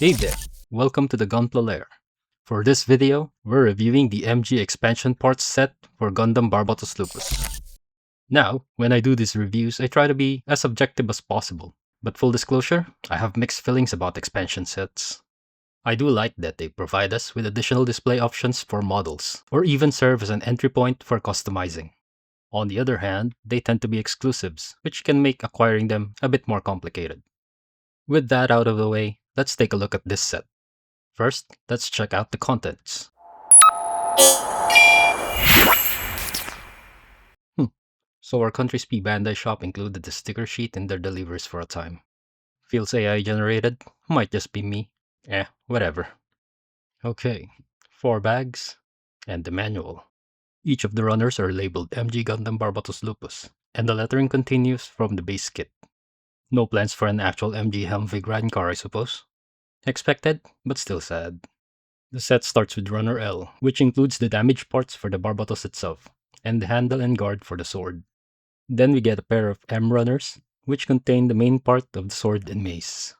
Hey there, welcome to the Gunpla Lair. For this video, we're reviewing the MG expansion parts set for Gundam Barbatos Lupus. Now, when I do these reviews, I try to be as objective as possible. But full disclosure, I have mixed feelings about expansion sets. I do like that they provide us with additional display options for models, or even serve as an entry point for customizing. On the other hand, they tend to be exclusives, which can make acquiring them a bit more complicated. With that out of the way, let's take a look at this set. First, let's check out the contents. Hmm. So our country's P Bandai shop included the sticker sheet in their deliveries for a time. Feels AI generated, might just be me. Whatever. Okay, 4 bags, and the manual. Each of the runners are labeled MG Gundam Barbatos Lupus, and the lettering continues from the base kit. No plans for an actual MG Helmvig riding car, I suppose. Expected, but still sad. The set starts with Runner L, which includes the damaged parts for the Barbatos itself, and the handle and guard for the sword. Then we get a pair of M runners, which contain the main part of the sword and mace.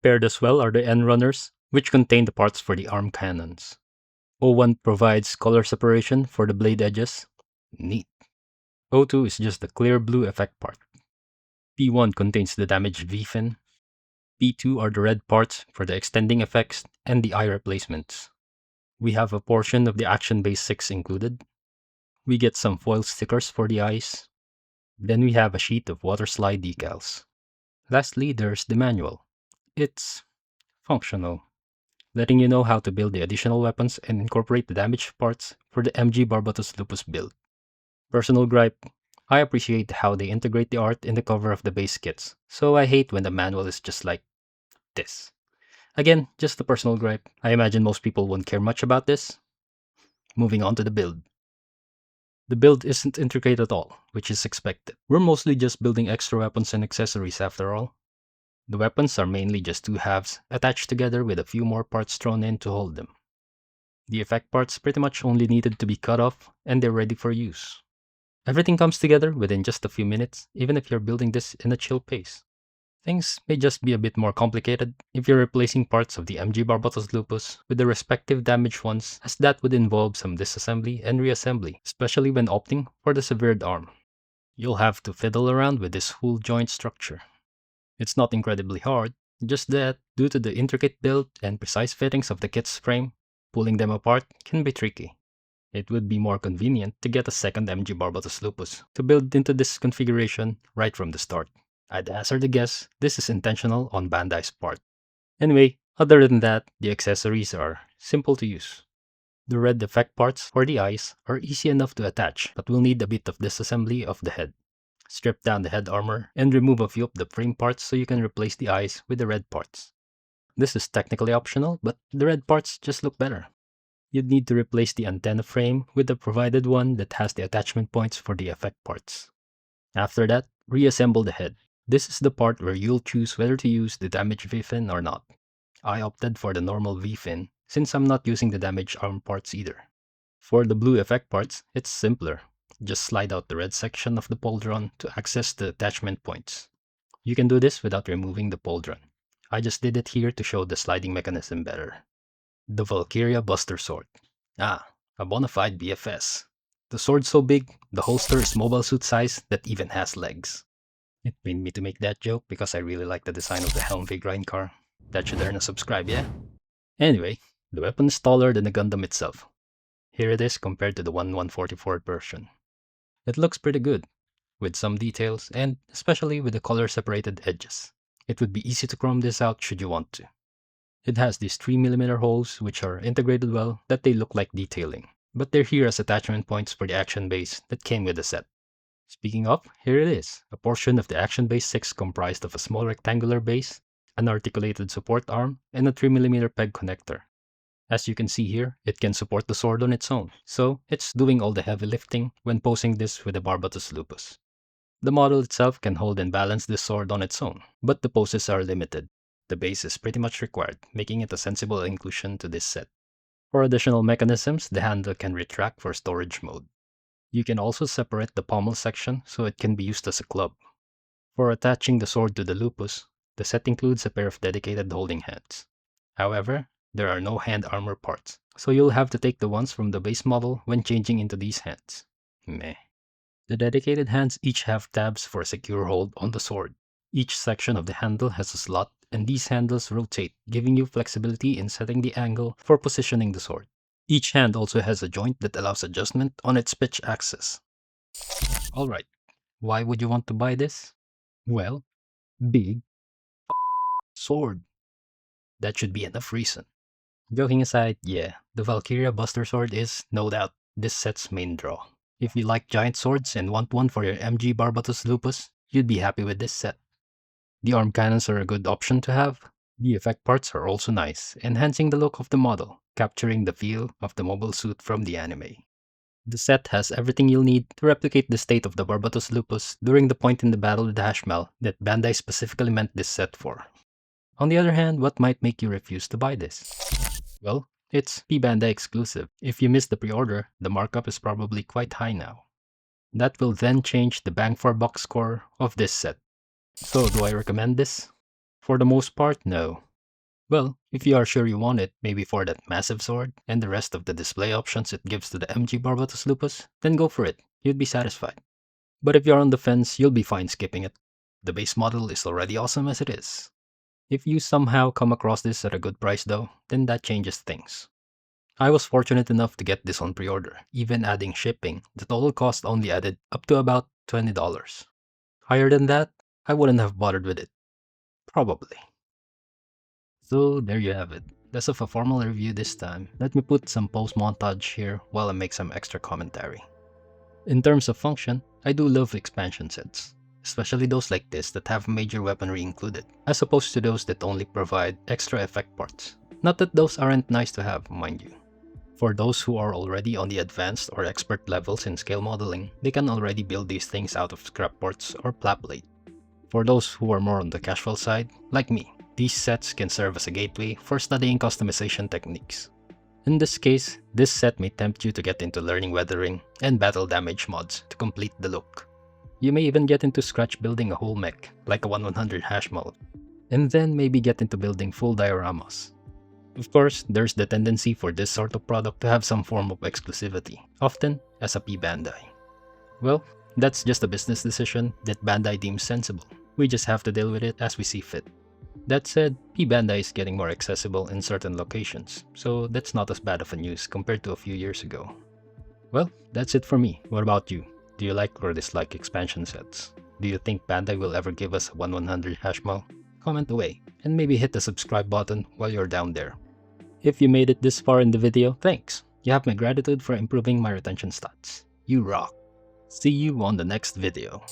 Paired as well are the N runners, which contain the parts for the arm cannons. O1 provides color separation for the blade edges. Neat. O2 is just the clear blue effect part. P1 contains the damaged V-fin. P2 are the red parts for the extending effects and the eye replacements. We have a portion of the Action Base 6 included. We get some foil stickers for the eyes. Then we have a sheet of water slide decals. Lastly, there's the manual. It's functional, letting you know how to build the additional weapons and incorporate the damaged parts for the MG Barbatos Lupus build. Personal gripe, I appreciate how they integrate the art in the cover of the base kits, so I hate when the manual is just like this. Again, just a personal gripe. I imagine most people won't care much about this. Moving on to the build. The build isn't intricate at all, which is expected. We're mostly just building extra weapons and accessories after all. The weapons are mainly just two halves attached together with a few more parts thrown in to hold them. The effect parts pretty much only needed to be cut off and they're ready for use. Everything comes together within just a few minutes, even if you're building this in a chill pace. Things may just be a bit more complicated if you're replacing parts of the MG Barbatos Lupus with the respective damaged ones, as that would involve some disassembly and reassembly, especially when opting for the severed arm. You'll have to fiddle around with this whole joint structure. It's not incredibly hard, just that, due to the intricate build and precise fittings of the kit's frame, pulling them apart can be tricky. It would be more convenient to get a second MG Barbatos Lupus to build into this configuration right from the start. I'd hazard a guess this is intentional on Bandai's part. Anyway, other than that, the accessories are simple to use. The red effect parts for the eyes are easy enough to attach, but will need a bit of disassembly of the head. Strip down the head armor and remove a few of the frame parts so you can replace the eyes with the red parts. This is technically optional, but the red parts just look better. You'd need to replace the antenna frame with the provided one that has the attachment points for the effect parts. After that, reassemble the head. This is the part where you'll choose whether to use the damaged V-fin or not. I opted for the normal V-fin since I'm not using the damaged arm parts either. For the blue effect parts, it's simpler. Just slide out the red section of the pauldron to access the attachment points. You can do this without removing the pauldron. I just did it here to show the sliding mechanism better. The Valkyria Buster Sword. A bona fide BFS. The sword's so big, the holster is mobile suit size that even has legs. It pained me to make that joke because I really like the design of the Helmvig grind car. That should earn a subscribe, yeah? Anyway, the weapon is taller than the Gundam itself. Here it is compared to the 1/144 version. It looks pretty good, with some details and especially with the color separated edges. It would be easy to chrome this out should you want to. It has these 3mm holes which are integrated well that they look like detailing, but they're here as attachment points for the action base that came with the set. Speaking of, here it is, a portion of the Action Base 6 comprised of a small rectangular base, an articulated support arm, and a 3mm peg connector. As you can see here, it can support the sword on its own, so it's doing all the heavy lifting when posing this with the Barbatos Lupus. The model itself can hold and balance this sword on its own, but the poses are limited. The base is pretty much required, making it a sensible inclusion to this set. For additional mechanisms, the handle can retract for storage mode. You can also separate the pommel section so it can be used as a club. For attaching the sword to the Lupus, the set includes a pair of dedicated holding hands. However, there are no hand armor parts, so you'll have to take the ones from the base model when changing into these hands. Meh. The dedicated hands each have tabs for a secure hold on the sword. Each section of the handle has a slot, and these handles rotate, giving you flexibility in setting the angle for positioning the sword. Each hand also has a joint that allows adjustment on its pitch axis. Alright, why would you want to buy this? Well, big sword. That should be enough reason. Joking aside, yeah, the Valkyria Buster Sword is, no doubt, this set's main draw. If you like giant swords and want one for your MG Barbatos Lupus, you'd be happy with this set. The arm cannons are a good option to have. The effect parts are also nice, enhancing the look of the model, capturing the feel of the mobile suit from the anime. The set has everything you'll need to replicate the state of the Barbatos Lupus during the point in the battle with Hashmal that Bandai specifically meant this set for. On the other hand, what might make you refuse to buy this? Well, it's Bandai exclusive. If you missed the pre-order, the markup is probably quite high now. That will then change the bang for buck score of this set. So do I recommend this? For the most part, no. Well, if you are sure you want it, maybe for that massive sword and the rest of the display options it gives to the MG Barbatos Lupus, then go for it. You'd be satisfied. But if you're on the fence, you'll be fine skipping it. The base model is already awesome as it is. If you somehow come across this at a good price though, then that changes things. I was fortunate enough to get this on pre-order. Even adding shipping, the total cost only added up to about $20. Higher than that, I wouldn't have bothered with it. Probably. So there you have it. Less of a formal review this time. Let me put some post montage here while I make some extra commentary. In terms of function, I do love expansion sets. Especially those like this that have major weaponry included, as opposed to those that only provide extra effect parts. Not that those aren't nice to have, mind you. For those who are already on the advanced or expert levels in scale modeling, they can already build these things out of scrap parts or plate. For those who are more on the casual side, like me, these sets can serve as a gateway for studying customization techniques. In this case, this set may tempt you to get into learning weathering and battle damage mods to complete the look. You may even get into scratch building a whole mech, like a 1/100 Hashmal, and then maybe get into building full dioramas. Of course, there's the tendency for this sort of product to have some form of exclusivity, often as a Bandai. Well, that's just a business decision that Bandai deems sensible. We just have to deal with it as we see fit. That said, Bandai is getting more accessible in certain locations, so that's not as bad of a news compared to a few years ago. Well, that's it for me. What about you? Do you like or dislike expansion sets? Do you think Bandai will ever give us a 1/100 Hashmal? Comment away, and maybe hit the subscribe button while you're down there. If you made it this far in the video, thanks. You have my gratitude for improving my retention stats. You rock. See you on the next video.